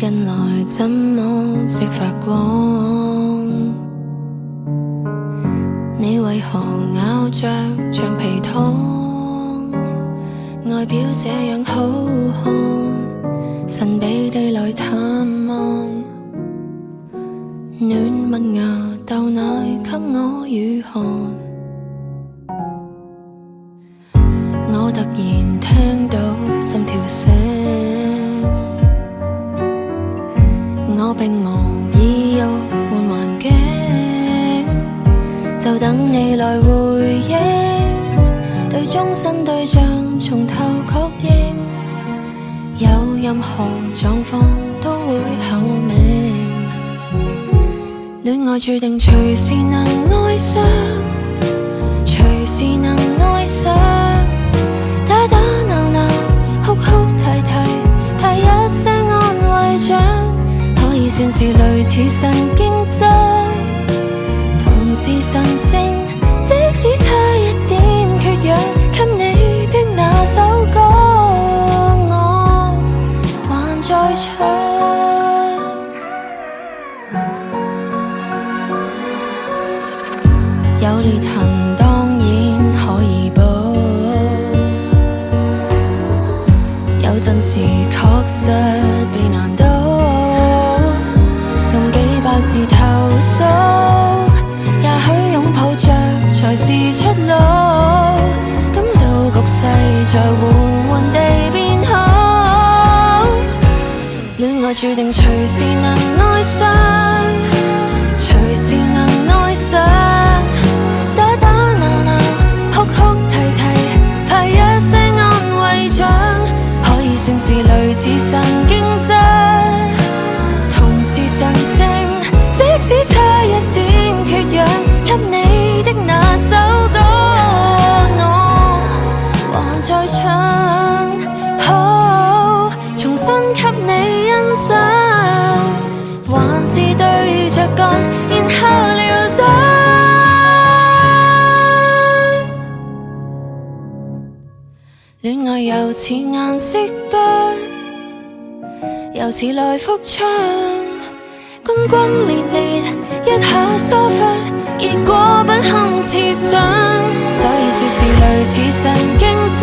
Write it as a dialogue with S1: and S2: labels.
S1: 近來怎麼識發光？你為何咬着橡皮糖？外表這樣好看，神秘地來探望，暖麥芽豆奶給我御寒。我突然聽到心跳聲，我並無意欲換環境，就等你來回應，對終身對象從頭確認，有任何狀況都會候命。戀愛注定隨時能愛上，隨時能愛上，打打鬧鬧，哭哭啼啼，派一些安慰獎，可以算是類似神經質，同是神聖，即使差一點缺氧，給你的那首歌我還在唱。有裂痕當然可以補，有陣時確實被難倒，用幾百字投訴，也許擁抱着才是出路，感到局勢在緩緩地變好，戀愛注定隨時能愛上，隨時能愛上，打打鬧鬧，哭哭啼啼，派一些安慰獎，可以算是類似神經質，同是神聖，即使差一點缺氧，給你的那首歌我還在唱，好重新給你欣賞，還是對着幹，然後療傷。戀愛又似顏色筆，又似來福槍，轟轟烈烈，一下疏忽，結果不堪設想，所以說是類似神經質。